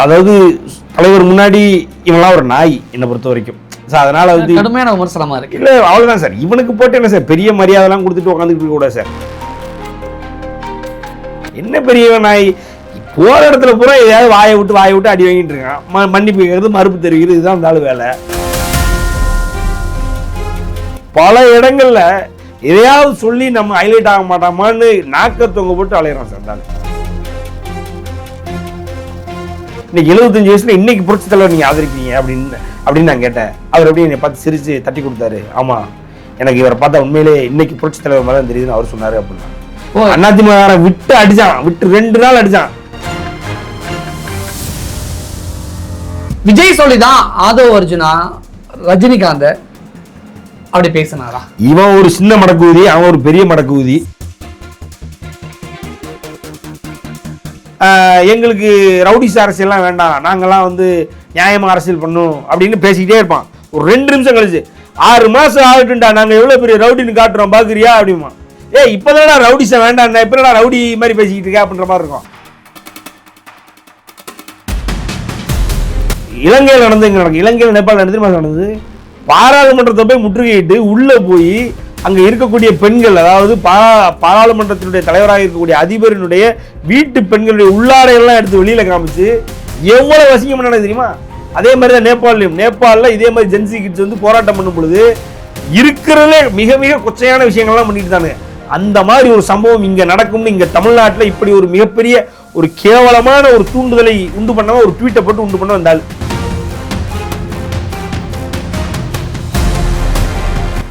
அதாவது தலைவர் முன்னாடி இவங்களாம் ஒரு நாய் என்னை பொறுத்த வரைக்கும். சார் அதனால வந்து கடுமையான விமர்சனமா இருக்கு. இல்லை அவ்வளோதான் சார், இவனுக்கு போட்டு என்ன சார் பெரிய மரியாதைலாம் கொடுத்துட்டு உட்காந்துக்கிட்டு கூட சார் என்ன பெரிய நாய் போகிற இடத்துல பூரா எதையாவது வாயை விட்டு அடி வாங்கிட்டு இருக்கான். மன்னிப்பு கேட்கறது, மறுப்பு தெரிவிக்கிறது, இதுதான் இருந்தாலும் வேலை. பல இடங்கள்ல எதையாவது சொல்லி நம்ம ஹைலைட் ஆக மாட்டோமான்னு நாக்க தொங்க போட்டு அலையிறோம் சார். தான் இன்னைக்கு 75 வயசுல இன்னைக்கு புரட்சி தலைவர் நீங்க ஆதரிக்கிறீங்க அப்படின்னு நான் கேட்டேன். அவர் எப்படி என்னை பார்த்து சிரிச்சு தட்டி கொடுத்தாரு. ஆமா, எனக்கு இவரை பார்த்தா உண்மையிலே இன்னைக்கு புரட்சி தலைவர் மாதிரி தான் தெரியுதுன்னு அவர் சொன்னாரு அப்படின்னா அதிமுக விட்டு அடிச்சான், விட்டு 2 நாள் அடிச்சான். விஜய் சொல்லிதான் ஆதவ் அர்ஜுனா ரஜினிகாந்த் அப்படி பேசினாரா? இவன் ஒரு சின்ன மடக்குதி, அவன் ஒரு பெரிய மடக்குதி. எங்களுக்கு ரவுடிஸ் அரசியல்லாம் வேண்டாம், நாங்கெல்லாம் வந்து நியாயமா அரசியல் பண்ணும் அப்படின்னு பேசிக்கிட்டே இருப்பான். ஒரு 2 நிமிஷம் கழிச்சு 6 மாசம் ஆகட்டும்டா, நாங்க எவ்வளவு பெரிய ரவுடின்னு காட்டுறோம் பாக்குறியா அப்படிமா. இப்பதான் ரவுடிஸ வேண்டாம், இப்ப ரவுடி மாதிரி பேசிக்கிட்டு இருக்கா அப்படின்ற மாதிரி இருக்கும். இலங்கையில் நடந்தது, இலங்கையில் நேபாள் நடந்தது. பாராளுமன்றத்தை போய் முற்றுகையிட்டு உள்ள போய் அங்க இருக்கக்கூடிய பெண்கள், அதாவது பாராளுமன்றத்தினுடைய தலைவராக இருக்கக்கூடிய அதிபரினுடைய வீட்டு பெண்களுடைய உள்ளாடைகள்லாம் எடுத்து வெளியில காமிச்சு எவ்வளவு வசியம் பண்ணது தெரியுமா? அதே மாதிரி தான் நேபாளில் இதே மாதிரி ஜென்சி கிட்ஸ் வந்து போராட்டம் பண்ணும் பொழுது இருக்கிறதுலே மிக மிக கொச்சையான விஷயங்கள்லாம் பண்ணிட்டு தானே. அந்த மாதிரி ஒரு சம்பவம் இங்க நடக்கும்னு இங்க தமிழ்நாட்டில் இப்படி ஒரு மிகப்பெரிய ஒரு கேவலமான ஒரு தூண்டுதலை உண்டு பண்ண ஒரு ட்வீட்டை போட்டு உண்டு பண்ண வந்தால்.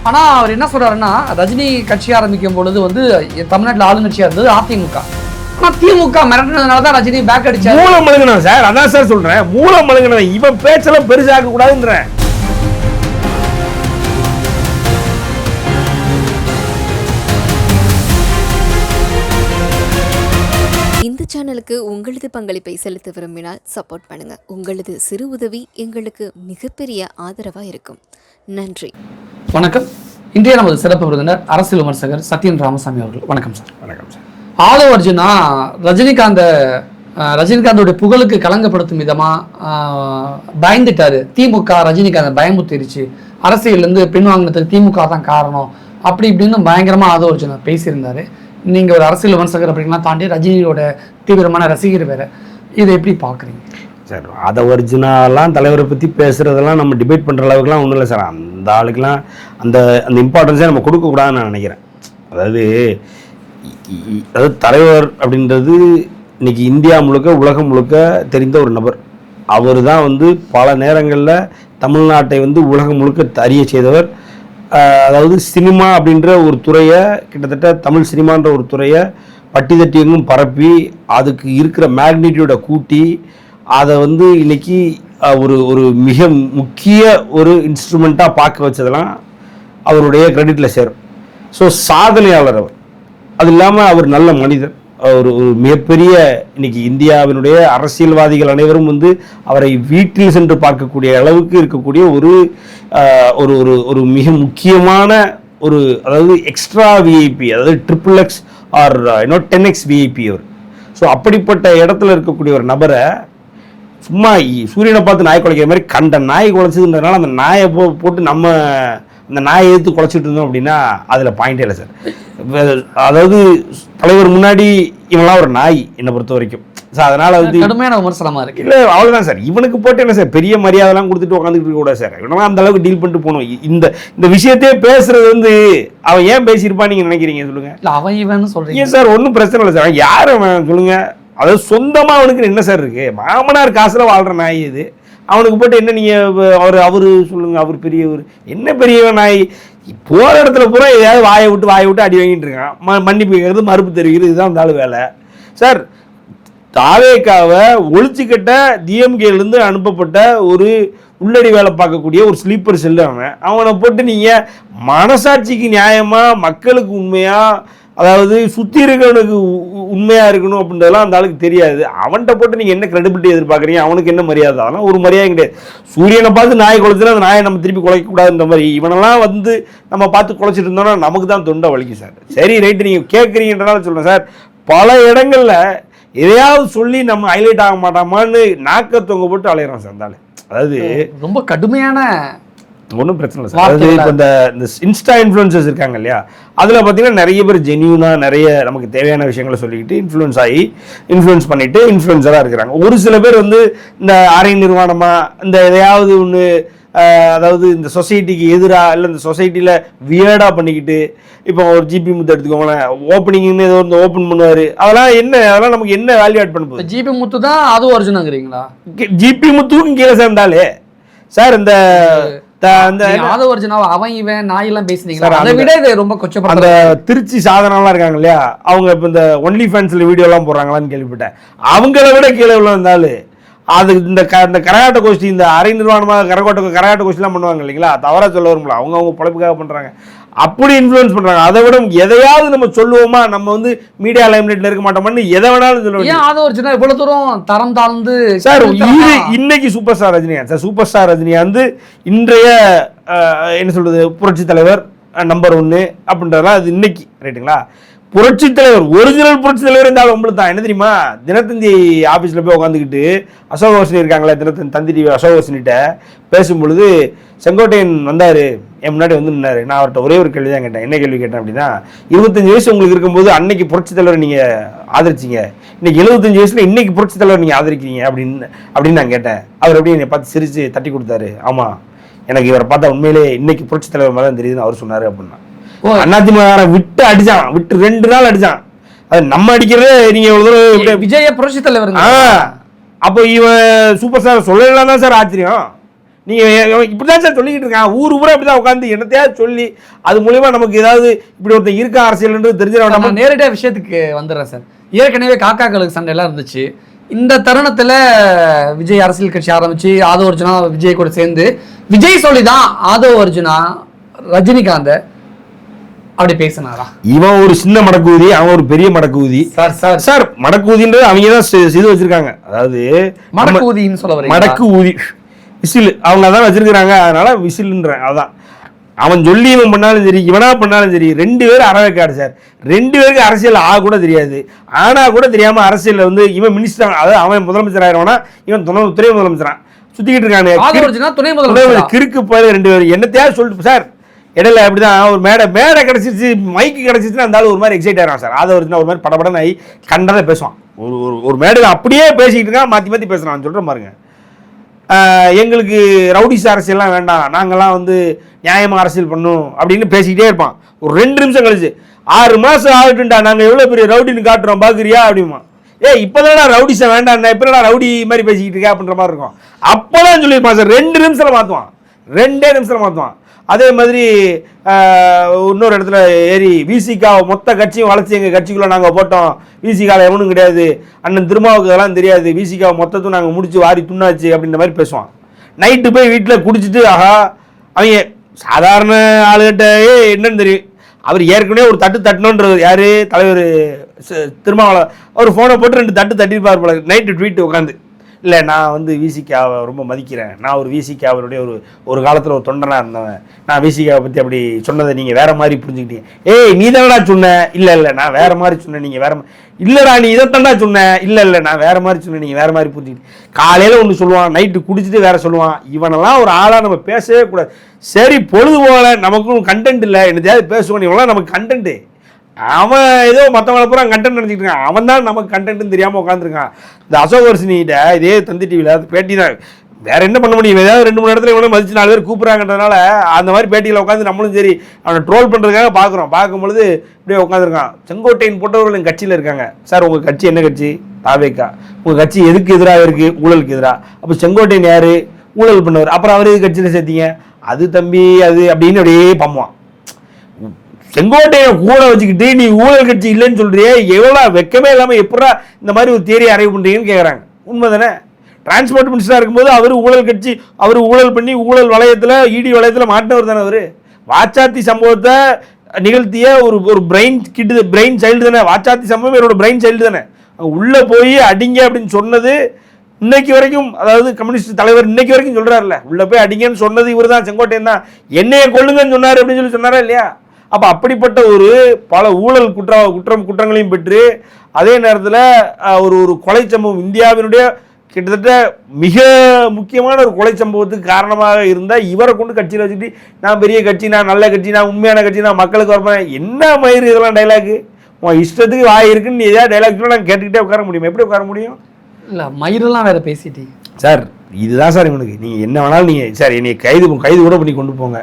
ஆனா அவர் என்ன சொல்றாருன்னா, ரஜினி கட்சி ஆரம்பிக்கும் பொழுது வந்து தமிழ்நாட்டில் ஆளுங்கட்சியா இருந்தது அதிமுக. ஆனா திமுக மிரட்டினதுனாலதான் ரஜினி பேக் அடிச்சாரு. மூலம் மழுங்கினவன் சார், அதான் சார் சொல்றேன், மூலம் மழுங்கினவன். இவன் பேச்செல்லாம் பெருசாக்க கூடாதுன்றேன். இந்த சேனலுக்கு உங்களது பங்களிப்பை செலுத்த விரும்பினால் சப்போர்ட் பண்ணுங்க. உங்களது சிறு உதவி எங்களுக்கு மிகப்பெரிய ஆதரவா இருக்கும். நன்றி. வணக்கம். இன்றைய நமது சிறப்பு விருந்தினர் அரசியல் விமர்சகர் சத்யன் ராமசாமி அவர்கள். வணக்கம் சார். வணக்கம் சார். ஆதவ் அர்ஜுனா ரஜினிகாந்தோடைய புகழுக்கு கலங்கப்படுத்தும் விதமா பயந்துட்டாரு. திமுக ரஜினிகாந்த் பயமுத்திருச்சு, அரசியல்லேருந்து பின்வாங்கினதுக்கு திமுக தான் காரணம் அப்படி இப்படின்னு பயங்கரமா ஆதவ் அர்ஜுனா பேசியிருந்தாரு. நீங்க ஒரு அரசியல் விமர்சகர் அப்படின்லாம் தாண்டி ரஜினியோட தீவிரமான ரசிகர் வேற, இதை எப்படி பாக்குறீங்க சார்? ஆதவ் அர்ஜுனாலாம் தலைவரை பற்றி பேசுகிறதெல்லாம் நம்ம டிபேட் பண்ணுற அளவுக்குலாம் ஒன்றும் இல்லை சார். அந்த ஆளுக்கெல்லாம் அந்த அந்த இம்பார்ட்டன்ஸே நம்ம கொடுக்கக்கூடாதுன்னு நான் நினைக்கிறேன். அதாவது தலைவர் அப்படின்றது இன்னைக்கு இந்தியா முழுக்க உலகம் முழுக்க தெரிந்த ஒரு நபர். அவர் தான் வந்து பல நேரங்களில் தமிழ்நாட்டை வந்து உலகம் முழுக்க அறிய செய்தவர். அதாவது சினிமா அப்படின்ற ஒரு துறையை, கிட்டத்தட்ட தமிழ் சினிமான்ற ஒரு துறையை பட்டி தட்டி எங்கும் பரப்பி அதுக்கு இருக்கிற மேக்னிடியூடை கூட்டி அதை வந்து இன்னைக்கு ஒரு மிக முக்கிய ஒரு இன்ஸ்ட்ருமெண்ட்டாக பார்க்க வச்சதெல்லாம் அவருடைய கிரெடிட்டில் சேரும். ஸோ சாதனையாளர் அவர். அது இல்லாமல் அவர் நல்ல மனிதர். ஒரு மிகப்பெரிய இன்னைக்கு இந்தியாவினுடைய அரசியல்வாதிகள் அனைவரும் வந்து அவரை வீட்டில் சென்று பார்க்கக்கூடிய அளவுக்கு இருக்கக்கூடிய ஒரு ஒரு ஒரு மிக முக்கியமான ஒரு, அதாவது எக்ஸ்ட்ரா விஐபி, அதாவது XXX ஆர் 10X விஐபி அவர். ஸோ அப்படிப்பட்ட இடத்துல இருக்கக்கூடிய ஒரு நபரை சும்மா சூரியனை பார்த்து நாய் குலைக்கிற மாதிரி கண்ட நாய் குலைச்சதுன்றதுனால அந்த நாயை போட்டு நம்ம அந்த நாயை எடுத்து குலைச்சிட்டு இருந்தோம் அப்படின்னா அதில் பாயிண்டே இல்லை சார். அதாவது தலைவர் முன்னாடி இவங்களாம் ஒரு நாய் என்னை பொறுத்த வரைக்கும். சார் அதனால வந்து கடுமையான விமர்சனமா இருக்கு. இல்லை அவ்வளோதான் சார், இவனுக்கு போட்டு என்ன சார் பெரிய மரியாதைலாம் கொடுத்துட்டு உட்காந்துட்டு கூட சார். இவனெல்லாம் அந்த அளவுக்கு டீல் பண்ணிட்டு போகணும். இந்த விஷயத்தையே பேசுறது வந்து அவன் ஏன் பேசியிருப்பான்னு நீங்கள் நினைக்கிறீங்க சொல்லுங்க? இல்லை அவன் இவன் சொல்றீங்க சார், ஒன்றும் பிரச்சனை இல்லை சார். யார் அவன் சொல்லுங்க? அதாவது சொந்தமாக அவனுக்கு என்ன சார் இருக்கு? மாமனார் காசுல வாழ்ற நாய் இது. அவனுக்கு போட்டு என்ன நீங்கள் அவரு சொல்லுங்க, அவர் பெரியவர் என்ன பெரியவன் நாய்? போகிற இடத்துல பூரா எதையாவது வாயை விட்டு அடி வாங்கிட்டு இருக்கான். மன்னிப்பு கேட்கறது, மறுப்பு தெரிவிக்கிறது, இதுதான் இருந்தாலும் வேலை சார். தாவேக்காவை ஒழிச்சுக்கிட்ட டிஎம்கேலேருந்து அனுப்பப்பட்ட ஒரு உள்ளடி வேலை பார்க்கக்கூடிய ஒரு ஸ்லீப்பர் செல்லு அவனை போட்டு நீங்கள் மனசாட்சிக்கு நியாயமாக மக்களுக்கு உண்மையாக, அதாவது சுற்றி இருக்கிறவனுக்கு உண்மையாக இருக்கணும் அப்படின்றதெல்லாம் அந்த ஆளுக்கு தெரியாது. அவன்கிட்ட போட்டு நீங்கள் என்ன கிரெடிபிலிட்டி எதிர்பார்க்குறீங்க? அவனுக்கு என்ன மரியாதை? அதெல்லாம் ஒரு மரியாதை கிடையாது. சூரியனை பார்த்து நாய் குலைச்சுன்னா அந்த நாயை நம்ம திருப்பி குலைக்கக்கூடாதுன்ற மாதிரி இவனெல்லாம் வந்து நம்ம பார்த்து குலைச்சிட்டு இருந்தோம்னா நமக்கு தான் தொண்டை வலிக்கும் சார். சரி ரைட்டு, நீங்கள் கேட்குறீங்கன்றனால சொல்கிறேன் சார். பல இடங்களில் எதையாவது சொல்லி நம்ம ஹைலைட் ஆக மாட்டோமான்னு நாக்க தொங்க போட்டு அலையிறோம் சார் இருந்தாலும். அதாவது ரொம்ப கடுமையான ஒன்றும் பிரச்சனை இல்லை சார். அதாவது இப்போ இந்த இன்ஸ்டா இன்ஃப்ளூயன்சர்ஸ் இருக்காங்க இல்லையா, அதில் பார்த்தீங்கன்னா நிறைய பேர் ஜென்யூனாக நிறைய நமக்கு தேவையான விஷயங்களை சொல்லிக்கிட்டு இன்ஃப்ளூயன்ஸ் பண்ணிட்டு இன்ஃப்ளூயன்சராக இருக்கிறாங்க. ஒரு சில பேர் வந்து இந்த அரை நிர்வாணமாக இந்த எதையாவது ஒன்று அதாவது இந்த சொசைட்டிக்கு எதிராக இல்லை இந்த சொசைட்டியில் வியர்டாக பண்ணிக்கிட்டு, இப்போ ஒரு ஜிபி முத்து எடுத்துக்கோங்களேன், ஓப்பனிங்னு ஏதோ வந்து ஓப்பன் பண்ணுவார், அதெல்லாம் நமக்கு என்ன வேல்யூ ஆட் பண்ண போகுது? ஜிபி முத்து தான் அது ஒரிஜினல்ங்கிறீங்களா? ஜிபி முத்துக்கும் கீழே சேர்ந்தாலே சார் இந்த அவன் இவன் நாயெல்லாம் பேசுனீங்களா? அதை விட இது ரொம்ப கொச்சப்படுற அந்த திருச்சி சாதனம்லாம் இருக்காங்க இல்லையா, அவங்க இப்போ இந்த ஒன்லி ஃபேன்ஸ்ல வீடியோலாம் போடுறாங்களான்னு கேள்விப்பட்டேன். அவங்கள விட கீழே உள்ள இருந்தாலும் அது இந்த கரகாட்ட கோஷ்டி, இந்த அரை நிர்வாணமாக கரகாட்ட கோஷ்டிலாம் பண்ணுவாங்க இல்லைங்களா, தவறா சொல்ல வரும்ல, அவங்க பொழைப்புக்காக பண்றாங்க, அப்படி இன்ஃப்ளூயன்ஸ் பண்றாங்க. அதை விட எதையாவது நம்ம சொல்லுவோமா, நம்ம வந்து மீடியா லைம்லைட்ல இருக்க மாட்டோம்னு எதை வேணாலும் சொல்லுவோம். ஏன் அது ஒரு சின்ன இவ்வளவு தூரம் தரம் தாழ்ந்து சார்? இன்னைக்கு super star Rajinikanth sir, super star Rajinikanth இன்றைய என்ன சொல்றது புரட்சி தலைவர் நம்பர் 1 அப்படின்றதெல்லாம் அது இன்னைக்கு ரைட்டுங்களா. புரட்சி தலைவர், ஒரிஜினல் புரட்சி தலைவர் இருந்தாலும் உங்களுக்கு தான் என்ன தெரியுமா, தினத்தந்தி ஆஃபீஸில் போய் உட்காந்துக்கிட்டு அசோகவர்ஷினி இருக்காங்களா, தந்தி டிவி அசோகவர்ஷினிட்ட பேசும்பொழுது செங்கோட்டையன் வந்தார், என் முன்னாடி வந்து நின்னாரு. நான் அவர்கிட்ட ஒரே ஒரு கேள்வி தான் கேட்டேன். என்ன கேள்வி கேட்டேன் அப்படின்னா, 25 வயசு உங்களுக்கு இருக்கும்போது அன்னைக்கு புரட்சி தலைவர் நீங்கள் ஆதரிச்சிங்க, இன்னைக்கு 75 வயசுல இன்னைக்கு புரட்சி தலைவர் நீங்கள் ஆதரிக்கிறீங்க அப்படின்னு நான் கேட்டேன். அவர் எப்படி என்னை பார்த்து சிரிச்சு தட்டி கொடுத்தாரு. ஆமாம், எனக்கு இவரை பார்த்தா உண்மையிலே இன்னைக்கு புரட்சி தலைவர் மாதிரி தான் தெரியுதுன்னு அவர் சொன்னார் அப்படின்னா. அதிமுக விட்டு அடிச்சான், விட்டு 2 நாள் அடிச்சான். அது நம்ம அடிக்கிறது நீங்க எவ்வளவு விஜய புரட்சி தலைவர். அப்போ இவன் சூப்பர் ஸ்டார் சொல்லலாம் தான் சார் ஆச்சரியம். நீங்க இப்படிதான் சார் சொல்லிக்கிட்டு இருக்கான், ஊர் ஊரா இப்படிதான் உட்காந்து என்னத்தையாவது சொல்லி அது மூலியமா நமக்கு ஏதாவது இப்படி ஒருத்தர் இருக்கா அரசியல் தெரிஞ்சிட. நம்ம நேரடியாக விஷயத்துக்கு வந்துடுறேன் சார். ஏற்கனவே காக்காக்களுக்கு சண்டை எல்லாம் இருந்துச்சு. இந்த தருணத்துல விஜய் அரசியல் கட்சி ஆரம்பிச்சு ஆதவ அர்ஜுனா விஜய் கூட சேர்ந்து விஜய் சொல்லிதான் ஆதவ அர்ஜுனா ரஜினிகாந்த் அப்படி பேசினாரா? இவன் ஒரு சின்ன மடக்கூதி, அவன் ஒரு பெரிய மடக்கூதி. சார் மடக்கூதின்றது அவங்க தான் செய்து வச்சிருக்காங்க. அதாவது மடக்கூதின்னு சொல்ல வரீங்க? மடக்கு ஊதி விசில் அவங்க அதான் வச்சிருக்கிறாங்க, அதனால விசில்ன்றேன். அதான் அவன் சொல்லி இவன் பண்ணாலும் சரி இவனா பண்ணாலும் சரி 2 பேரும் அறவைக்காடு சார். 2 பேருக்கு அரசியல் கூட தெரியாது, ஆனா கூட தெரியாம அரசியல் வந்து இவன் மினிஸ்டர், அதாவது அவன் முதலமைச்சர் ஆயிரவனா, இவன் துணை முதலமைச்சரா சுத்திக்கிட்டு இருக்கானு துணை முதலமைச்சர் கிறுக்கு போய் 2 பேரும் என்னத்தையாவது சொல்லிட்டு சார். இடையில அப்படிதான் ஒரு மேடை கிடைச்சிச்சு, மைக்கு கிடைச்சிச்சுன்னா அந்த ஒரு மாதிரி எக்ஸைட் ஆகிறான் சார். அதை ஒரு மாதிரி படப்படன்னு ஆகி கண்டதை பேசுவான். ஒரு மேடையில் அப்படியே பேசிக்கிட்டு இருக்கான், மாற்றி பேசுகிறான். சொல்கிற பாருங்க, எங்களுக்கு ரவுடிஸ் அரசியல்லாம் வேண்டாம், நாங்கள்லாம் வந்து நியாயமாக அரசியல் பண்ணும் அப்படின்னு பேசிக்கிட்டே இருப்பான். ஒரு 2 நிமிஷம் கழிச்சு 6 மாதம் ஆகட்டும்டா, நாங்கள் எவ்வளோ பெரிய ரவுடின்னு காட்டுறோம் பார்க்குறியா அப்படிமா. இப்போதானடா ரவுடிஸை வேண்டாம், இப்போ ரவுடி மாதிரி பேசிக்கிட்டு இருக்கா அப்படின்ற மாதிரி இருக்கும். அப்போதான் சொல்லியிருப்பான் சார். 2 நிமிஷத்தில் மாற்றுவான், 2 நிமிஷத்தில் மாற்றுவான். அதே மாதிரி இன்னொரு இடத்துல ஏறி விசிகாவை மொத்த கட்சியும் வளர்ச்சி எங்கள் கட்சிக்குள்ளே நாங்கள் போட்டோம், விசிகாவில் எவனும் கிடையாது, அண்ணன் திருமாவுக்கு அதெல்லாம் தெரியாது, விசிகாவை மொத்தத்தும் நாங்கள் முடிச்சு வாரி துண்ணாச்சு அப்படின்ற மாதிரி பேசுவான். நைட்டு போய் வீட்டில் குடிச்சிட்டு ஆஹா அவங்க சாதாரண ஆளுகிட்ட என்னன்னு தெரியும், அவர் ஏற்கனவே ஒரு தட்டணுன்றது யார் தலைவர் திருமாவளவன், அவர் ஃபோனை போட்டு 2 தட்டு தட்டிருப்பார் போல. நைட்டு ட்வீட் உட்காந்து, இல்லை நான் வந்து விசிகாவை ரொம்ப மதிக்கிறேன், நான் ஒரு விசிகாவருடைய ஒரு காலத்தில் ஒரு தொண்டனாக இருந்தவன், நான் விசிகாவை பற்றி அப்படி சொன்னதை நீங்கள் வேறு மாதிரி புரிஞ்சுக்கிட்டீங்க. நீ தானடா சொன்ன, இல்லை நான் வேறு மாதிரி சொன்னேன், நீங்கள் வேறு இல்லைடா நீ இதைத்தாண்டா சொன்னேன், இல்லை நான் வேறு மாதிரி சொன்னேன், நீங்கள் வேறு மாதிரி புரிஞ்சுக்கிட்டு. காலையில் ஒன்று சொல்லுவான், நைட்டு குடிச்சிட்டு வேறு சொல்லுவான். இவனெல்லாம் ஒரு ஆளாக நம்ம பேசவே கூடாது. சரி பொழுது போகல, நமக்கும் கண்டென்ட் இல்லை, என்னத்தையாவது பேசுவான், இவெல்லாம் நமக்கு கண்டென்ட்டு. அவன் ஏதோ மற்றவங்களை பூரா கண்டென்ட் நினச்சிட்டு இருக்கான், அவன் தான் நமக்கு கண்டென்ட்னு தெரியாமல் உட்காந்துருக்கான். இந்த அசோகவர்ஷினிகிட்ட இதே தந்தி டிவியில் அது பேட்டி தான், வேற என்ன பண்ண முடியும், ஏதாவது 2-3 இடத்துல இவனை மதிச்சு 4 பேர் கூப்பிட்றாங்கன்றதுனால அந்த மாதிரி பேட்டியில் உட்காந்து நம்மளும் சரி அவனை ட்ரோல் பண்ணுறதுக்காக பார்க்குறோம். பார்க்கும்பொழுது இப்படியே உட்காந்துருக்கான். செங்கோட்டையின் போட்டவர்கள் எங்கள் கட்சியில் இருக்காங்க. சார் உங்கள் கட்சி என்ன கட்சி? தாவேக்கா. உங்கள் கட்சி எதுக்கு எதிராக இருக்குது? ஊழலுக்கு எதிராக. அப்போ செங்கோட்டையன் யார்? ஊழல் பண்ணவர். அப்புறம் அவர் எது கட்சியில் சேர்த்தீங்க? அது தம்பி அது அப்படின்னு அப்படியே பம்பான். செங்கோட்டையை கூட வச்சுக்கிட்டு நீ ஊழல் கட்சி இல்லைன்னு சொல்றியே, எவ்வளோ வெக்கமே இல்லாமல் எப்படா இந்த மாதிரி ஒரு தியரி அரைவு பண்ணுறீங்கன்னு கேட்குறாங்க. உண்மை தானே? டிரான்ஸ்போர்ட் மினிஸ்டராக இருக்கும்போது அவர் ஊழல் கட்சி, அவர் ஊழல் பண்ணி ஊழல் வளையத்தில் இடி வளையத்தில் மாட்டினவர் தானே அவர். வாச்சாத்தி சம்பவத்தை நிகழ்த்திய ஒரு பிரெயின் சைல்டு தானே. வாச்சாத்தி சம்பவம் என்னோட பிரெயின் சைல்டு தானே. உள்ளே போய் அடிங்க அப்படின்னு சொன்னது இன்னைக்கு வரைக்கும், அதாவது கம்யூனிஸ்ட் தலைவர் இன்னைக்கு வரைக்கும் சொல்கிறார்ல, உள்ளே போய் அடிங்கன்னு சொன்னது இவர் தான், செங்கோட்டையன் தான். என்னையை கொள்ளுங்கன்னு சொன்னார் அப்படின்னு சொல்லி சொன்னாரா இல்லையா? அப்போ அப்படிப்பட்ட ஒரு பல ஊழல் குற்றங்களையும் பெற்று அதே நேரத்தில் ஒரு ஒரு கொலை சம்பவம் இந்தியாவினுடைய கிட்டத்தட்ட மிக முக்கியமான ஒரு கொலை சம்பவத்துக்கு காரணமாக இருந்தால் இவரை கொண்டு கட்சியில் வச்சுட்டு நான் பெரிய கட்சி, நான் நல்ல கட்சி, நான் உண்மையான கட்சி, நான் மக்களுக்கு வரப்பேன், என்ன மயிறு இதெல்லாம் டைலாக்? உன் இஷ்டத்துக்கு வாய் இருக்குன்னு ஏதாவது டைலாக் நாங்கள் கேட்டுக்கிட்டே உட்கார முடியும்? எப்படி உட்கார முடியும்? இல்லை மயிரெல்லாம் வேற பேசிட்டீங்க சார். இதுதான் சார் இவனுக்கு. நீங்கள் என்ன வேணாலும் நீங்கள் சார் என்னை கைது கூட பண்ணி கொண்டு போங்க,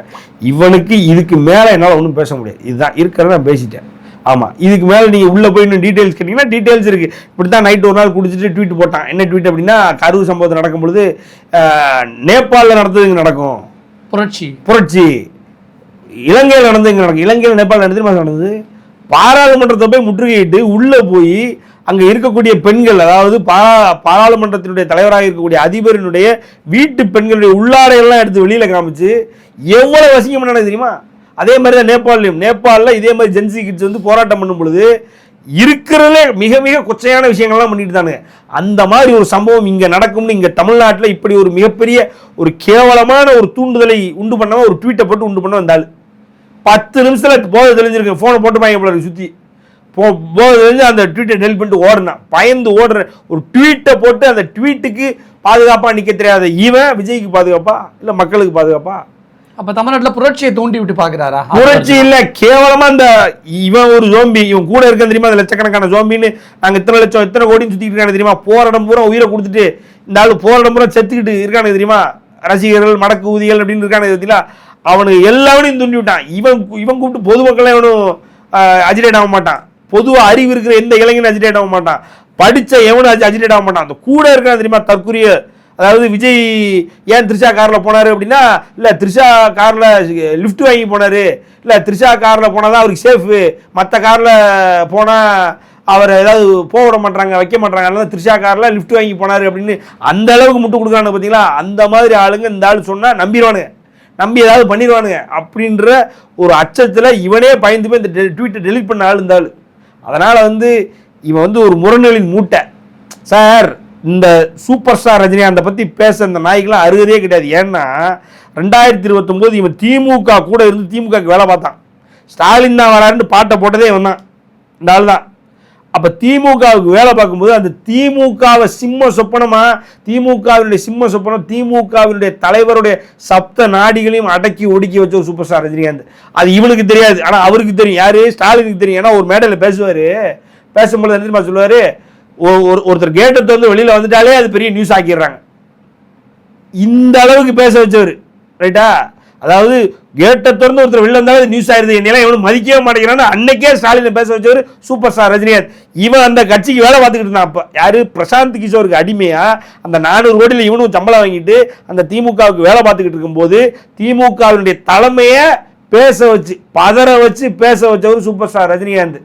இவனுக்கு இதுக்கு மேலே என்னால் ஒன்றும் பேச முடியாது. இதுதான் இருக்கிறத நான் பேசிட்டேன். ஆமாம், இதுக்கு மேலே நீங்கள் உள்ளே போய் இன்னும் டீட்டெயில்ஸ் கேட்டிங்கன்னா டீட்டெயில்ஸ் இருக்குது. இப்படி தான் நைட்டு ஒரு நாள் குடிச்சிட்டு ட்வீட் போட்டான். என்ன ட்வீட் அப்படின்னா, கரூர் சம்பவத்தில் நடக்கும் பொழுது நேபாளில் நடந்தது இங்கே நடக்கும் புரட்சி, இலங்கையில் நடந்து இங்கே நடக்கும், இலங்கையில் நேபாள் நடந்தது. பாராளுமன்றத்தை போய் முற்றுகையிட்டு உள்ளே போய் அங்கே இருக்கக்கூடிய பெண்கள், அதாவது பாராளுமன்றத்தினுடைய தலைவராக இருக்கக்கூடிய அதிபரினுடைய வீட்டு பெண்களுடைய உள்ளாடையெல்லாம் எடுத்து வெளியில் காமிச்சு எவ்வளோ அசிங்கம் நடக்குது தெரியுமா? அதே மாதிரி தான் நேபாளில் இதே மாதிரி ஜென்சி கிட்ஸ் வந்து போராட்டம் பண்ணும் பொழுது இருக்கிறதுலே மிக மிக கொச்சையான விஷயங்கள்லாம் பண்ணிட்டு தானுங்க. அந்த மாதிரி ஒரு சம்பவம் இங்கே நடக்கும்னு இங்கே தமிழ்நாட்டில் இப்படி ஒரு மிகப்பெரிய ஒரு கேவலமான ஒரு தூண்டுதலை உண்டு பண்ணாமல் ஒரு ட்வீட்டை போட்டு உண்டு பண்ண வந்தாள். 10 நிமிஷத்தில் போதை தெளிஞ்சிருக்கு. ஃபோனை போட்டு வாங்க போல சுற்றி போதை தெளிஞ்சு அந்த ட்வீட்டை டெலிட் பண்ணிட்டு ஓடுனான். பயந்து ஓடுற ஒரு ட்வீட்டை போட்டு அந்த ட்வீட்டுக்கு பாதுகாப்பாக நிற்க தெரியாத இவன் விஜய்க்கு பாதுகாப்பா இல்லை மக்களுக்கு பாதுகாப்பா? அப்ப தமிழ்நாட்டில் புரட்சியை தூண்டி விட்டு பாக்குறாரா? புரட்சி இல்ல, கேவலமா இந்த இவன் ஒரு ஜோம்பி, இவன் கூட இருக்க தெரியுமா? அந்த லட்சக்கணக்கான ஜோம்பின்னு நாங்க இத்தனை லட்சம் இத்தனை கோடின்னு சுத்திட்டு இருக்கானு தெரியுமா? போராடம் பூரா உயிரை கொடுத்துட்டு இந்த ஆளு போராடம் பூரா செத்துக்கிட்டு இருக்கானு தெரியுமா? ரசிகர்கள் மடக்கு ஊதிகள் அப்படின்னு இருக்கானு தெரியுமா? அவனுக்கு எல்லாவனையும் தூண்டி விட்டான். இவன் கூப்பிட்டு பொதுமக்களை எவனும் அஜிடேட் ஆக மாட்டான். பொதுவா அறிவு இருக்கிற எந்த இளைஞனும் அஜிடேட் ஆக மாட்டான். படிச்ச எவனும் அஜிடேட் ஆக மாட்டான். அந்த கூட இருக்கான்னு தெரியுமா தற்குரிய? அதாவது விஜய் ஏன் த்ரிஷா காரில் போனார் அப்படின்னா, இல்லை த்ரிஷா காரில் லிஃப்ட் வாங்கி போனார், இல்லை த்ரிஷா காரில் போனால் தான் அவருக்கு சேஃபு, மற்ற காரில் போனால் அவர் ஏதாவது போக விட மாட்டாங்க, வைக்க மாட்டாங்க, அதனால த்ரிஷா காரில் லிஃப்ட் வாங்கி போனார் அப்படின்னு அந்த அளவுக்கு முட்டு கொடுக்குறானு பார்த்தீங்களா? அந்த மாதிரி ஆளுங்க இந்த ஆள் சொன்னால் நம்பிடுவானுங்க, நம்பி ஏதாவது பண்ணிடுவானுங்க அப்படின்ற ஒரு அச்சத்தில் இவனே பயந்து போய் இந்த ட்வீட்டை டெலிட் பண்ண ஆள் இந்த ஆள். அதனால் வந்து இவன் வந்து ஒரு முரண்களின் மூட்டை சார். இந்த சூப்பர் ஸ்டார் ரஜினிகாந்தை பற்றி பேச இந்த நாய்க்கெல்லாம் அருகதே கிடையாது. ஏன்னா 2029 இவன் திமுக கூட இருந்து திமுகவுக்கு வேலை பார்த்தான். ஸ்டாலின் தான் வராருன்னு பாட்டை போட்டதே இவன் தான், இந்த ஆள் தான். அப்போ திமுகவுக்கு வேலை பார்க்கும்போது அந்த திமுகவை சிம்ம சொப்பனமா, திமுகவினுடைய சிம்ம சொப்பனம், திமுகவினுடைய தலைவருடைய சப்த நாடிகளையும் அடக்கி ஒடுக்கி வச்ச ஒரு சூப்பர் ஸ்டார் ரஜினிகாந்த். அது இவனுக்கு தெரியாது, ஆனால் அவருக்கு தெரியும். யாரு? ஸ்டாலினுக்கு தெரியும். ஏன்னா ஒரு மேடையில் பேசுவார், பேசும்போது என்ன சொல்லுவார், ஒருத்தர் கேட்டை வந்து வெளியில் வந்துட்டாலே அது பெரிய நியூஸ் ஆக்கிடுறாங்க. இந்த அளவுக்கு பேச வச்சவர் ரைட்டா? அதாவது கேட்டை திறந்து ஒருத்தர் வெளில வந்தாலும் நியூஸ் ஆயிருது. என்னெல்லாம் எவனும் மதிக்கவே மாட்டேங்கிறான்னு அன்னைக்கே ஸ்டாலினை பேச வச்சவர் சூப்பர் ஸ்டார் ரஜினிகாந்த். இவன் அந்த கட்சிக்கு வேலை பார்த்துக்கிட்டு இருந்தான். அப்போ யாரு? பிரசாந்த் கிஷோருக்கு அடிமையா அந்த 400 கோடியில் இவனும் சம்பளம் வாங்கிட்டு அந்த திமுகவுக்கு வேலை பார்த்துக்கிட்டு இருக்கும்போது திமுகவினுடைய தலைமையை பேச வச்சு பதற வச்சு பேச வச்சவர் சூப்பர் ஸ்டார் ரஜினிகாந்த்.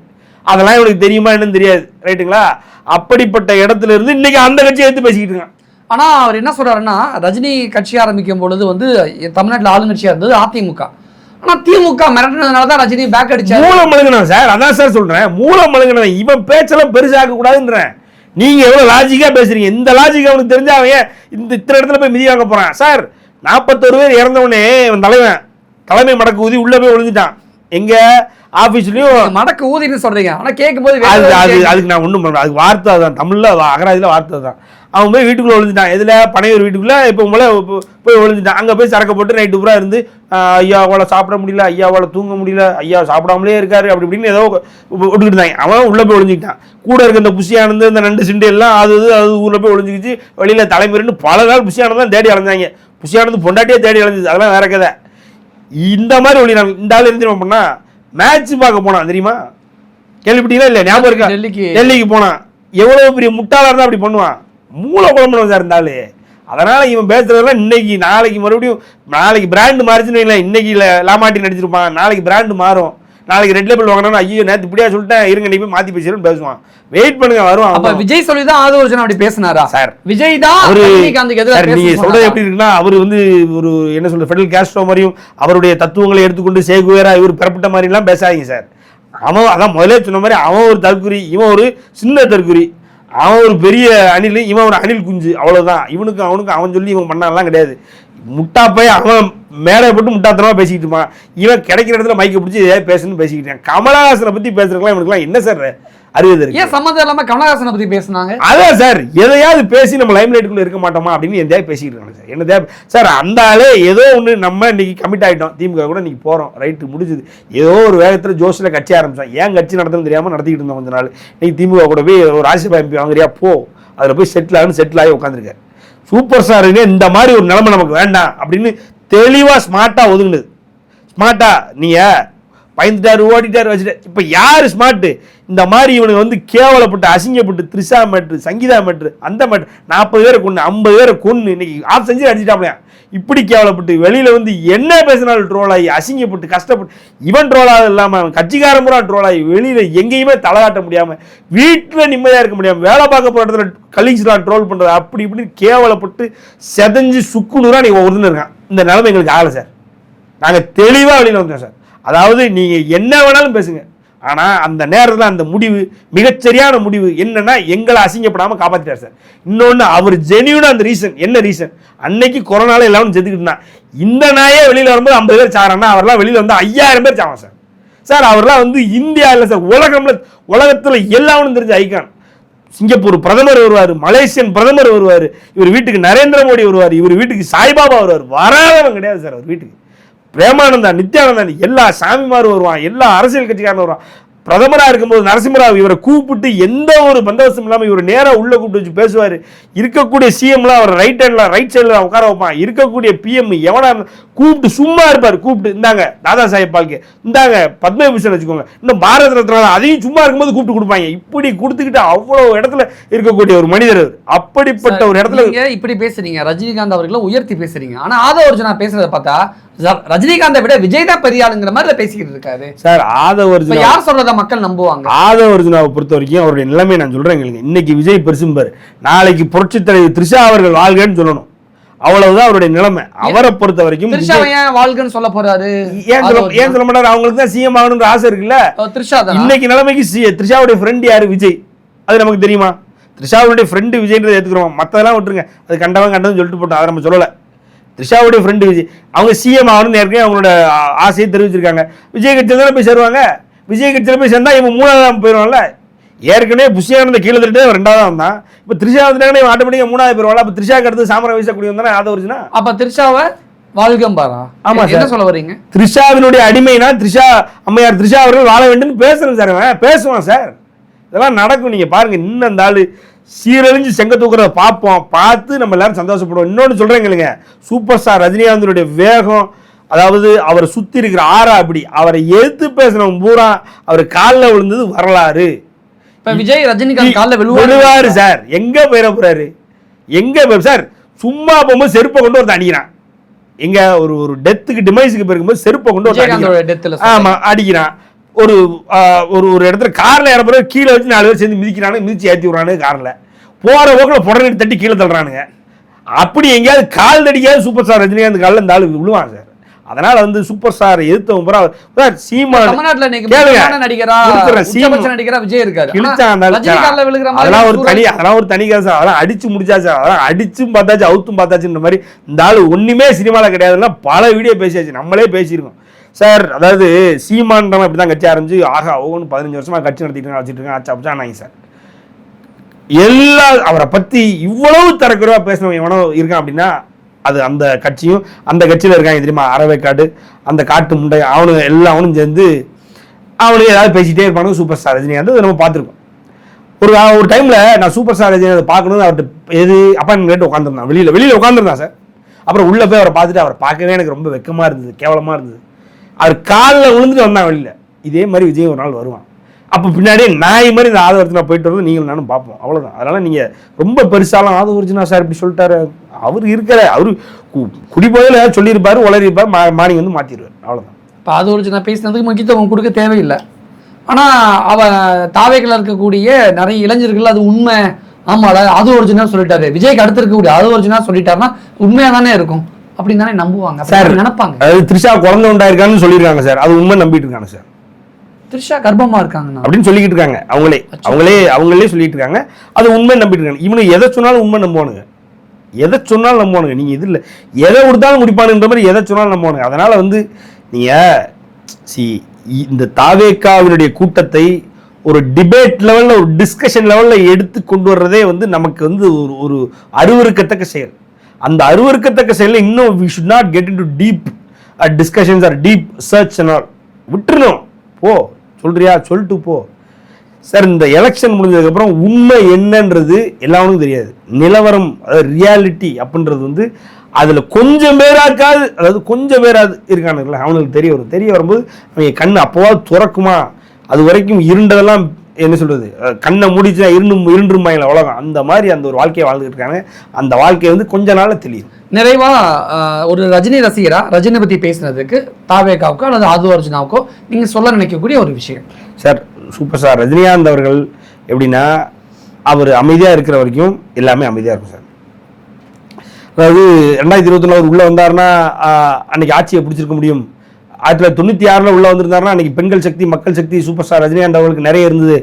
அதெல்லாம் இவனுக்கு தெரியுமா என்னன்னு தெரியாது ரைட்டுங்களா? அப்படிப்பட்ட இடத்துல இருந்து இன்னைக்கு அந்த கட்சியை எடுத்து பேசிக்கிட்டு இருக்கான். ஆனா அவர் என்ன சொல்றாருன்னா, ரஜினி கட்சி ஆரம்பிக்கும் பொழுது வந்து தமிழ்நாட்டில் ஆளுங்கட்சியா இருந்தது அதிமுக. ஆனா திமுக மிரட்டினதுனால தான் ரஜினி பேக் அடிச்சாரு. மூலம் மழுங்கினான் சார். அதான் சார் சொல்றேன், மூலம் மழுங்கினான். இவன் பேச்செல்லாம் பெருசாக்க கூடாதுன்றேன். நீங்க எவ்வளவு லாஜிக்கா பேசுறீங்க. இந்த லாஜிக் அவனுக்கு தெரிஞ்சா அவன் இத்தனை இடத்துல போய் மிதி வாங்க போறான் சார். 41 பேர் இறந்தவனே இவன் தலைமை மடக்கு ஊதி உள்ள போய் ஒளிஞ்சிட்டான். எங்க ஆபீஸ்லயும் மடக்கு ஊதின்னு சொல்றீங்க, ஆனா கேட்கும்போது அதுக்கு நான் ஒண்ணும் பண்ண, அதுக்கு வார்த்தை தான், தமிழ்ல அகராதியில வார்த்தை தான். அவன் போய் வீட்டுக்குள்ள ஒளிஞ்சிட்டான். எதுல? பனையூர் வீட்டுக்குள்ள. இப்போ உங்களை போய் ஒளிஞ்சிட்டான். அங்கே போய் சரக்கு போட்டு நைட்டு பூரா இருந்து ஐயாவால் சாப்பிட முடியல, ஐயாவால் தூங்க முடியல, ஐயா சாப்பிடாமலே இருக்காரு அப்படி இப்படின்னு ஏதோ விட்டுக்கிட்டு இருந்தாங்க. அவன் உள்ளே போய் ஒளிஞ்சிக்கிட்டான். கூட இருக்க இந்த புஷியானந்து, இந்த நண்டு சிண்டு எல்லாம் அது ஊரில் போய் ஒளிஞ்சிக்கிச்சு. வெளியில் தலைமுறைன்னு பல நாள் புஷியானது தான் தேடி அலைஞ்சாங்க. புஷியானது பொண்டாட்டியே தேடி அலைஞ்சிது. அதெல்லாம் வேற கதை. இந்த மாதிரி ஒளினாங்க. இந்த ஆள் இருந்து பண்ணா மேட்ச் பார்க்க போனான் தெரியுமா? கேள்விப்பட்டீங்களா? இல்லை ஞாபகம் இருக்கா? டெல்லிக்கு போனான். எவ்வளவு பெரிய முட்டாளா இருந்தா அப்படி பண்ணுவான். மூளை குழம்பு சார் இருந்தாலே. அதனால இவன் பேசுறதெல்லாம் இன்னைக்கு நாளைக்கு மறுபடியும் நாளைக்கு பிராண்டு மாறிச்சுன்னு இல்லை. இன்னைக்கு லாமாட்டி நடிச்சிருப்பான், நாளைக்கு பிராண்டு மாறும். நாளைக்கு ரெட் லேபிள் வாங்கினா ஐயோ நேற்று இப்படியா சொல்லிட்டேன், இருங்க நீ போய் மாத்தி பேசுறேன்னு பேசுவான். வெயிட் பண்ணுங்க வருவான். அப்ப விஜய் சொல்லி தான் ஆதவர்ஜன் அப்படி பேசினாரா சார்? விஜய் தான் நீங்க சொல்றது எப்படி இருக்குன்னா, அவர் வந்து ஒரு என்ன சொல்ற ஃபெடரல் கேஸ்ட்ரோ மாதிரியும் அவருடைய தத்துவங்களை எடுத்துக்கொண்டு சேகுவேரா இவர் பெறப்பட்ட மாதிரி எல்லாம் பேசாதீங்க சார். அவன் அதான் முதலே சொன்ன மாதிரி அவன் ஒரு தற்குறி, இவன் ஒரு சின்ன தற்குறி. அவன் ஒரு பெரிய அணில், இவன் ஒரு அணில் குஞ்சு, அவ்வளவுதான். இவனுக்கு அவனுக்கு அவன் சொல்லி இவன் பண்ணலாம் கிடையாது. முட்டா போய் அவன் மேலே போட்டு முட்டாத்தனமாக பேசிக்கிட்டு இருப்பான், இவன் கிடைக்கிற இடத்துல மைக்கை பிடிச்சி ஏதாவது பேசணும்னு பேசிக்கிட்டான். கமலஹாசனை பற்றி பேசுறதுலாம் இவனுக்குலாம் என்ன சார் அறிவு இருக்கு? ஏன் சம்மந்தம் இல்லாம கமலஹாசனை பத்தி பேசுனாங்க? அதான் சார், எதையாவது பேசி நம்ம லைம் லைட்டுக்குள்ள இருக்க மாட்டோமா அப்படின்னு எதையாவது பேசிக்கிட்டு இருக்காங்க சார். என்ன தேவை சார்? அந்த ஆளே ஏதோ ஒன்று நம்ம இன்னைக்கு கமிட் ஆகிட்டோம், திமுக கூட இன்னைக்கு போகிறோம், ரைட்டு முடிஞ்சுது. ஏதோ ஒரு வேகத்தில் ஜோஷில் கட்சி ஆரம்பிச்சோம், ஏன் கட்சி நடத்துன்னு தெரியாமல் நடத்திக்கிட்டு இருந்தோம் கொஞ்ச நாள். இன்னைக்கு திமுக கூட போய் ஒரு ராஜ்யசபா எம்பி வாங்குறியா போ, அதில் போய் செட்டில் ஆகி உட்காந்துருக்காரு. சூப்பர் ஸ்டாருங்க இந்த மாதிரி ஒரு நிலைமை நமக்கு வேண்டாம் அப்படின்னு தெளிவாக ஸ்மார்ட்டாக ஒதுங்குனது. ஸ்மார்ட்டாக நீங்கள் பயந்துட்டாரு ஓடிட்டாரு வச்சுட்டு இப்போ யார் ஸ்மார்ட்டு? இந்த மாதிரி இவனுக்கு வந்து கேவலப்பட்டு அசிங்கப்பட்டு த்ரிஷா மேட்ரு, சங்கீதா மேட்ரு, அந்த மேட்ரு 40 பேரை கொண்டு 50 பேரை கொண்டு இன்னைக்கு ஆஃப் செஞ்சு அடிச்சுட்டாப்லையா. இப்படி கேவலப்பட்டு வெளியில் வந்து என்ன பேசினாலும் ட்ரோல் ஆகி அசிங்கப்பட்டு கஷ்டப்பட்டு இவன் ட்ரோலாக இல்லாமல் அவன் கட்சிக்காரன் பூரா ட்ரோல் ஆகி வெளியில் எங்கேயுமே தலைகாட்ட முடியாமல் வீட்டில் நிம்மதியாக இருக்க முடியாமல் வேலை பார்க்க போகிற இடத்துல கலீக்ஸ்லாம் ட்ரோல் பண்ணுறது அப்படி இப்படி கேவலப்பட்டு செதஞ்சு சுக்குநூறாக நீங்கள் ஒருத்தர் இருக்கான். இந்த நிலைமை எங்களுக்கு ஆகலை சார். நாங்கள் தெளிவாக வெளியில் வந்தோம் சார். அதாவது நீங்கள் என்ன வேணாலும் பேசுங்க, ஆனால் அந்த நேரத்தில் அந்த முடிவு மிகச்சரியான முடிவு என்னன்னா எங்களை அசிங்கப்படாமல் காப்பாற்றிட்டார் சார். இன்னொன்று அவர் ஜெனியூனாக அந்த ரீசன் என்ன ரீசன், அன்னைக்கு கொரோனால எல்லாரும் செத்துக்கிட்டுனா இந்த நாயே வெளியில் வரும்போது 50 பேர் சாரானா, அவர்லாம் வெளியில் வந்து 5000 பேர் சாவான் சார். சார் அவர்லாம் வந்து இந்தியா இல்லை சார், உலகத்தில் எல்லாரும் தெரிஞ்ச ஐகான். சிங்கப்பூர் பிரதமர் வருவார், மலேசியன் பிரதமர் வருவார், இவர் வீட்டுக்கு நரேந்திர மோடி வருவார், இவர் வீட்டுக்கு சாய்பாபா வருவார், வராதவன் கிடையாது சார் அவர் வீட்டுக்கு. பிரேமானந்தா, நித்யானந்தா, எல்லா சாமிமாரும் வருவான், எல்லா அரசியல் கட்சிக்காரனும் வருவான். பிரதமராக இருக்கும்போது நரசிம்மராவ் இவரை கூப்பிட்டு எந்த ஒரு பந்தோபஸ்தும் இல்லாமல் இவர் நேராக உள்ளே கூப்பிட்டு வச்சு பேசுவார். இருக்கக்கூடிய சிஎம்லாம் அவர் ரைட் சைடில் உட்கார வைப்பான். இருக்கக்கூடிய பிஎம் எவனா கூப்பிட்டு சும்மா இருப்பார். கூப்பிட்டு இந்தாங்க தாதா சாஹேப் பால்கே, இந்தாங்க பத்மபூஷன் வச்சுக்கோங்க, இன்னும் பாரத ரத்னா, அதையும் சும்மா இருக்கும்போது கூப்பிட்டு கொடுப்பாங்க. இப்படி கொடுத்துக்கிட்டு அவ்வளோ இடத்துல இருக்கக்கூடிய ஒரு மனிதர். அப்படிப்பட்ட ஒரு இடத்துல இப்படி பேசுறீங்க, ரஜினிகாந்த் அவர்களை உயர்த்தி பேசுறீங்க. ஆனால் ஆதவ அர்ஜுனா பேசுறதை பார்த்தா ரஜினிகாந்தை விட விஜய் தான் பெரிய ஆளுங்கிற மாதிரி பேசிக்கிட்டு இருக்காரு சார். ஆதவ அர்ஜுனா யார் சொல்றத மக்கள் நம்புவாங்க? ஆதவ அர்ஜுனாவை பொறுத்த வரைக்கும் அவருடைய நிலைமை நான் சொல்றேன் எங்களுக்கு. இன்னைக்கு விஜய் பெருசும்பாரு, நாளைக்கு புரட்சி தலைவர் த்ரிஷா அவர்கள் வாழ்கன்னு சொல்லணும், அவ்வளவுதான் அவருடைய நிலைமை. அவரை பொறுத்த வரைக்கும் த்ரிஷா ஏன் வாழ்கன்னு சொல்ல போறாரு? ஏன் சொல்ல மாட்டாரு? அவங்களுக்கு தான் சிஎம் ஆகணும்ன்ற ஆசை இருக்குல்ல. த்ரிஷா இன்னைக்கு நிலைமைக்கு த்ரிஷாவுடைய ஃப்ரெண்ட் யாரு? விஜய். அது நமக்கு தெரியுமா? த்ரிஷாவுடைய ஃப்ரெண்டு விஜய்ன்றதை ஏற்றுக்கிறோம், மற்றதெல்லாம் விட்டுருங்க, அது கண்டவன் சொல்லிட்டு போட்டோம், அதை நம்ம சொல்லலை. த்ரிஷாவுடைய ஃப்ரெண்டு விஜய், அவங்க சிஎம் ஆகணும்னு ஏற்கனவே அவங்களோட ஆசையை தெரிவிச்சிருக்காங்க. விஜய் கட்சியில் தானே போய் சேருவாங்க. விஜய் கட்சியில் போய் சேர்ந்தா இவன் 3ஆவது போயிடுவான்ல. ஏற்கனவே புஷியானந்த கீழே தட்டு 2ஆவது வந்தான், இப்போ த்ரிஷா வந்துட்டாங்கன்னா இவன் ஆட்டோமேட்டிக்காக 3ஆவது போயிடுவாள். அப்போ த்ரிஷாக்கு அடுத்து சாமரா வீசக்கூடிய வந்தானே ஆதவ அர்ஜுனா. அப்போ த்ரிஷாவை வாழ்கம்பாரா? ஆமா, என்ன சொல்ல வரீங்க? த்ரிஷாவினுடைய அடிமைனா த்ரிஷா அம்மையார் த்ரிஷா அவர்கள் வாழ வேண்டும் பேசுறேன் சார். அவன் பேசுவான் சார், இதெல்லாம் நடக்கும். நீங்க பாருங்க, இன்னும் அந்த ஆளு சீரழிஞ்சு செங்க தூக்குறத பார்ப்போம், பார்த்து நம்ம எல்லாரும் சந்தோஷப்படுவோம். இன்னொன்று சொல்றேங்க, சூப்பர் ஸ்டார் ரஜினிகாந்தனுடைய வேகம், அதாவது அவரை சுத்தி இருக்கிற ஆறா, அப்படி அவரை எதிர்த்து பேசினவன் பூரா அவர் காலில் விழுந்தது வரலாறு. இப்ப விஜய் ரஜினிகாந்த் காலில் விழுவாரு சார். எங்க போயிட போறாரு? எங்க சார்? சும்மா போகும்போது செருப்பை கொண்டு ஒருத்தன் அடிக்கிறான். எங்க ஒரு டெத்துக்கு டிமைஸுக்கு போயிருக்கும்போது செருப்பை கொண்டு ஒருத்தன் ஆமா அடிக்கிறான். ஒரு ஒரு இடத்துல காரில் இறப்புற கீழே வச்சு 4 பேர் சேர்ந்து மிதிக்கிறானு, மிதிச்சு ஏற்றி விட்றானு. காரில் போகிற போக்கில் புடனே தட்டி கீழே தள்ளுறானுங்க. அப்படி எங்கேயாவது கால் தடிக்காது சூப்பர் ஸ்டார் ரஜினிகாந்த் காலில் இந்த ஆளு விழுவான் சார். அதனால வந்து சூப்பர் ஸ்டார் எதிர்த்தவன் பூரா சீமான் அதெல்லாம் ஒரு தனி காசு. அதெல்லாம் அடிச்சு முடிச்சாச்சு, அதெல்லாம் அடிச்சும் பார்த்தாச்சு, அவுத்தும் பார்த்தாச்சுன்ற மாதிரி இந்த ஆளு ஒண்ணுமே சினிமாவில் கிடையாதுன்னா பல வீடியோ பேசியாச்சு, நம்மளே பேசியிருக்கோம் சார். அதாவது சீமான்றவன் இப்படி தான் கட்சி ஆரம்பிச்சு ஆகா ஒவ்வொன்று 15 வருஷமா கட்சி நடத்திட்டு வச்சுட்டு இருக்கேன். ஆச்சா அப்பச்சா நாங்க சார் எல்லா அவரை பத்தி இவ்வளவு தரக்குறைவா பேசினவன் எவனோ இருக்கான் அப்படின்னா அது அந்த கட்சியும் அந்த கட்சியில் இருக்காங்க தெரியுமா, அறவைக்காடு, அந்த காட்டு முண்டை, அவனுங்க எல்லாவனும் சேர்ந்து அவனுக்கு ஏதாவது பேசிகிட்டே இருப்பானுங்க. சூப்பர் ஸ்டார் ரஜினிகாந்த் நம்ம பார்த்துருக்கோம். ஒரு டைமில் நான் சூப்பர் ஸ்டார் ரஜினிகாந்த் பார்க்கணும்னு அவர்கிட்ட எது அப்பாயின்மெண்ட் கேட்டு உட்காந்துருந்தான். வெளியில் உட்காந்துருந்தான் சார். அப்புறம் உள்ளே போய் அவரை பார்த்துட்டு அவரை பார்க்கவே எனக்கு ரொம்ப வெக்கமாக இருந்தது, கேவலமாக இருந்தது. அவர் காலில் விழுந்துட்டு வந்தான் வெளியில். இதே மாதிரி விஜய் ஒரு நாள் வருவான். அப்போ பின்னாடியே நாய் மாதிரி இந்த ஆதவ அர்ஜுனா போயிட்டு வந்து நீங்களும் நானும் பார்ப்போம், அவ்வளோதான். அதனால் நீங்கள் ரொம்ப பெருசாலாம் ஆதவ அர்ஜுனா சார் இப்படி சொல்லிட்டாரு, அவர் இருக்கிற அவர் குடிபோதில் ஏதாவது சொல்லியிருப்பார், உளறியிருப்பார், மார்னிங் வந்து மாற்றிடுவார், அவ்வளோதான். இப்போ ஆதவ அர்ஜுனா பேசினதுக்கு முக்கியத்துவம் கொடுக்க தேவையில்லை. ஆனால் அவன் தாவேக்கில் இருக்கக்கூடிய நிறைய இளைஞர்கள் அது உண்மை, ஆமாடா ஆதவ அர்ஜுனா சொல்லிட்டாரு, விஜய்க்கு அடுத்து இருக்கக்கூடிய ஆதவ அர்ஜுனா சொல்லிட்டாருன்னா உண்மையாக தானே இருக்கும் அப்படின்னு தானே நம்புவாங்க சார், நினைப்பாங்க. அதாவது த்ரிஷா குழந்தை உண்டாயிருக்கான்னு சொல்லியிருக்காங்க சார், அது உண்மை நம்பிட்டு இருக்காங்க சார். த்ரிஷா கர்ப்பமா இருக்காங்க அப்படின்னு சொல்லிக்கிட்டு இருக்காங்க, அவங்களே சொல்லிட்டு இருக்காங்க, அது உண்மை நம்பிட்டு இருக்காங்க. இவனு எதை சொன்னாலும் உண்மை நம்புவானுங்க. எதை சொன்னாலும் நம்புவானுங்க. நீங்கள் இது இல்லை எதை கொடுத்தாலும் முடிப்பானுன்ற மாதிரி எதை சொன்னாலும் நம்புவானுங்க. அதனால் வந்து நீங்கள் இந்த தாவேக்காவினுடைய கூட்டத்தை ஒரு டிபேட் லெவலில் ஒரு டிஸ்கஷன் லெவலில் எடுத்து கொண்டு வர்றதே வந்து நமக்கு வந்து ஒரு அருவருக்கத்தக்க செயல். அந்த அருவருக்கத்தக்க செயலில் இன்னும் we should not get into deep discussions or deep search and all. விட்டுருணும். போ சொல்றியா சொல்லிட்டு போ சார். இந்த எலெக்ஷன் முடிஞ்சதுக்கப்புறம் உண்மை என்னன்றது எல்லாருக்கும் தெரியாது. நிலவரம் அதாவது ரியாலிட்டி அப்படின்றது வந்து அதில் கொஞ்சம் பேராக்காது, அதாவது கொஞ்சம் பேராது இருக்கானுங்களா அவனுக்கு தெரிய வரும்போது அவங்க கண் அப்போவாது துறக்குமா? அது வரைக்கும் இருண்டதெல்லாம் என்ன சொல்கிறது, கண்ணை முடிச்சா இருண்டுமாயில உலகம், அந்த மாதிரி அந்த ஒரு வாழ்க்கையை வாழ்ந்துட்டு இருக்காங்க. அந்த வாழ்க்கையை வந்து கொஞ்ச நாள் தெரியும். நிறைவாக ஒரு ரஜினி ரசிகரா ரஜினி பற்றி பேசுனதுக்கு தாவேகாவுக்கோ அல்லது ஆது அர்ஜுனாவுக்கோ நீங்கள் சொல்ல நினைக்கக்கூடிய ஒரு விஷயம்? சார், சூப்பர் ஸ்டார் ரஜினிகாந்த் அவர்கள் எப்படின்னா அவர் அமைதியாக இருக்கிற வரைக்கும் எல்லாமே அமைதியாக இருக்கும் சார். அதாவது 2024 அவர் உள்ளே வந்தார்னா அன்னைக்கு ஆட்சியை பிடிச்சிருக்க முடியும். 1996 உள்ளே வந்திருந்தாருன்னா அன்றைக்கி பெண்கள் சக்தி மக்கள் சக்தி சூப்பர் ஸ்டார் ரஜினிகாந்த் அவர்களுக்கு நிறைய இருந்தது.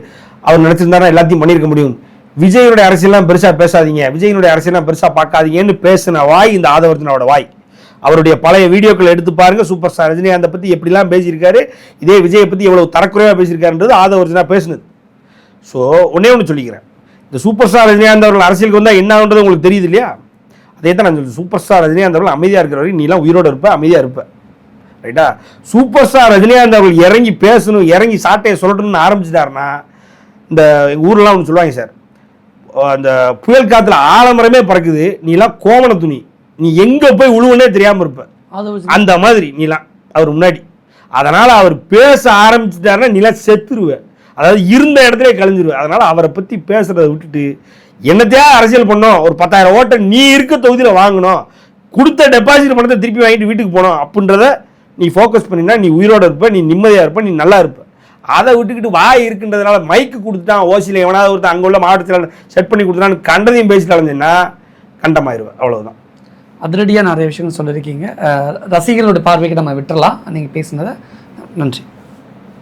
அவர் நினச்சிருந்தாருன்னா எல்லாத்தையும் பண்ணியிருக்க முடியும். விஜயனுடைய அரசியல்லாம் பெருசாக பேசாதீங்க, விஜயனுடைய அரசியல்லாம் பெருசாக பார்க்காதீங்கன்னு பேசின வாய் இந்த ஆதவர்ஜுனாவோட வாய். அவருடைய பழைய வீடியோக்கள் எடுத்து பாருங்கள். சூப்பர் ஸ்டார் ரஜினிகாந்தை பற்றி எப்படிலாம் பேசியிருக்காரு, இதே விஜயை பற்றி எவ்வளோ தரக்குறைவாக பேசியிருக்காருன்றது ஆதவர்ஜுனா பேசுனது. ஸோ ஒன்றே ஒன்று சொல்லிக்கிறேன், இந்த சூப்பர் ஸ்டார் ரஜினிகாந்த் அவர்கள் அரசியலுக்கு வந்தால் என்னன்றது உங்களுக்கு தெரியுது இல்லையா? அதே தான் நான் சொல்லுவேன். சூப்பர் ஸ்டார் ரஜினிகாந்த் அவர்கள் அமைதியாக இருக்கிற வரைக்கும் நீலாம் உயிரோடு இருப்ப, அமைதியாக இருப்ப. ரைட்டா? சூப்பர் ஸ்டார் ரஜினிகாந்த் அவர்கள் இறங்கி பேசணும், இறங்கி சாட்டையை சொல்லணும்னு ஆரம்பிச்சிட்டாருன்னா, இந்த எங்கள் ஊர்லாம் ஒன்று சொல்லுவாங்க சார், அந்த புயல் காற்றுல ஆலமரமே பறக்குது, நீலாம் கோவண துணி, நீ எங்கே போய் உழுவுனே தெரியாமல் இருப்ப. அந்த மாதிரி நீலாம் அவர் முன்னாடி. அதனால் அவர் பேச ஆரம்பிச்சிட்டாருன்னா நீலாம் செத்துருவேன். அதாவது இருந்த இடத்துல கழிஞ்சிருவேன். அதனால் அவரை பற்றி பேசுகிறத விட்டுட்டு என்னத்தையா அரசியல் பண்ணோம், ஒரு 10,000 ஓட்டை நீ இருக்க தொகுதியில் வாங்கணும், கொடுத்த டெபாசிட் பணத்தை திருப்பி வாங்கிட்டு வீட்டுக்கு போனோம் அப்படின்றத நீ ஃபோக்கஸ் பண்ணினா நீ உயிரோடு இருப்ப, நீ நிம்மதியாக இருப்ப, நீ நல்லா இருப்ப. அதை விட்டுக்கிட்டு வாய் இருக்குன்றதுனால மைக்கு கொடுத்துட்டான், ஓசியில் எவனாவது ஒருத்தர் அங்கே உள்ள மாவட்டத்தில் செட் பண்ணி கொடுத்துட்டான்னு கண்டதையும் பேசிட்டு அலைஞ்சின்னா கண்டமாயிருவேன். அவ்வளோதான். அதிரடியாக நிறைய விஷயங்கள் சொல்லியிருக்கீங்க. ரசிகர்களோட பார்வைக்கு நம்ம விட்டுறலாம். நீங்கள் பேசுனதை நன்றி.